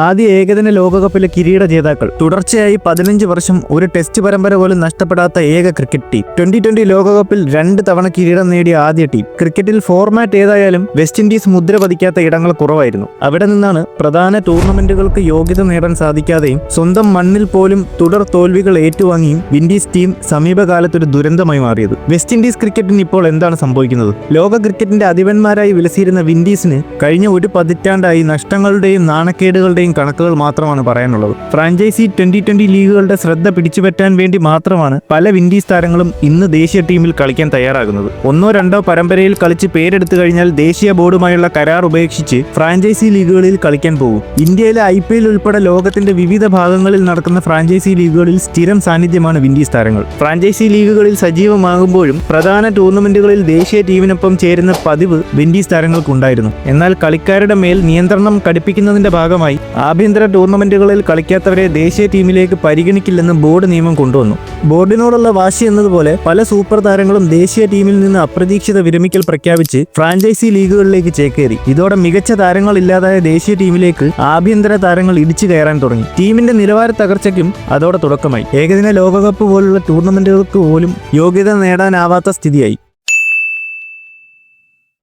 ആദ്യ ഏകദിന ലോകകപ്പിലെ കിരീട ജേതാക്കൾ. തുടർച്ചയായി 15 വർഷം ഒരു ടെസ്റ്റ് പരമ്പര പോലും നഷ്ടപ്പെടാത്ത ഏക ക്രിക്കറ്റ് ടീം. 2020 ലോകകപ്പിൽ 2 തവണ കിരീടം നേടിയ ആദ്യ ടീം. ക്രിക്കറ്റിൽ ഫോർമാറ്റ് ഏതായാലും വെസ്റ്റ് ഇൻഡീസ് മുദ്ര പതിക്കാത്ത ഇടങ്ങൾ കുറവായിരുന്നു. അവിടെ നിന്നാണ് പ്രധാന ടൂർണമെന്റുകൾക്ക് യോഗ്യത നേടാൻ സാധിക്കാതെയും സ്വന്തം മണ്ണിൽ പോലും തുടർ തോൽവികൾ ഏറ്റുവാങ്ങിയും വിൻഡീസ് ടീം സമീപകാലത്തൊരു ദുരന്തമായി മാറിയത്. വെസ്റ്റ് ഇൻഡീസ് ക്രിക്കറ്റിന് ഇപ്പോൾ എന്താണ് സംഭവിക്കുന്നത്? ലോക ക്രിക്കറ്റിന്റെ അധിപന്മാരായി വിലസിയിരുന്ന വിൻഡീസിന് കഴിഞ്ഞ ഒരു പതിറ്റാണ്ടായി നഷ്ടങ്ങളുടെയും നാണക്കേടുകളുടെയും കണക്കുകൾ മാത്രമാണ് പറയാനുള്ളത്. ഫ്രാഞ്ചൈസി 2020 ലീഗുകളുടെ ശ്രദ്ധ പിടിച്ചുപറ്റാൻ വേണ്ടി മാത്രമാണ് പല വിൻഡീസ് താരങ്ങളും ഇന്ന് ദേശീയ ടീമിൽ കളിക്കാൻ തയ്യാറാകുന്നത്. 1-2 പരമ്പരയിൽ കളിച്ച് പേരെടുത്തു കഴിഞ്ഞാൽ ദേശീയ ബോർഡുമായുള്ള കരാർ ഉപേക്ഷിച്ച് ഫ്രാഞ്ചൈസി ലീഗുകളിൽ കളിക്കാൻ പോകും. ഇന്ത്യയിലെ IPL ഉൾപ്പെടെ ലോകത്തിന്റെ വിവിധ ഭാഗങ്ങളിൽ നടക്കുന്ന ഫ്രാഞ്ചൈസി ലീഗുകളിൽ സ്ഥിരം സാന്നിധ്യമാണ് വിൻഡീസ് താരങ്ങൾ. ഫ്രാഞ്ചൈസി ലീഗുകളിൽ സജീവമാകുമ്പോഴും പ്രധാന ടൂർണമെന്റുകളിൽ ദേശീയ ടീമിനൊപ്പം ചേരുന്ന പതിവ് വിൻഡീസ് താരങ്ങൾക്കുണ്ടായിരുന്നു. എന്നാൽ കളിക്കാരുടെ മേൽ നിയന്ത്രണം കടുപ്പിക്കുന്നതിന്റെ ഭാഗമായി ആഭ്യന്തര ടൂർണമെന്റുകളിൽ കളിക്കാത്തവരെ ദേശീയ ടീമിലേക്ക് പരിഗണിക്കില്ലെന്ന് ബോർഡ് നിയമം കൊണ്ടുവന്നു. ബോർഡിനോടുള്ള വാശി എന്നതുപോലെ പല സൂപ്പർ താരങ്ങളും ദേശീയ ടീമിൽ നിന്ന് അപ്രതീക്ഷിത വിരമിക്കൽ പ്രഖ്യാപിച്ച് ഫ്രാഞ്ചൈസി ലീഗുകളിലേക്ക് ചേക്കേറി. ഇതോടെ മികച്ച താരങ്ങൾ ഇല്ലാതായ ദേശീയ ടീമിലേക്ക് ആഭ്യന്തര താരങ്ങൾ ഇടിച്ചു കയറാൻ തുടങ്ങി. ടീമിന്റെ നിലവാര തകർച്ചയ്ക്കും അതോടെ തുടക്കമായി. ഏകദിന ലോകകപ്പ് പോലുള്ള ടൂർണമെന്റുകൾക്ക് പോലും യോഗ്യത നേടാനാവാത്ത സ്ഥിതിയായി.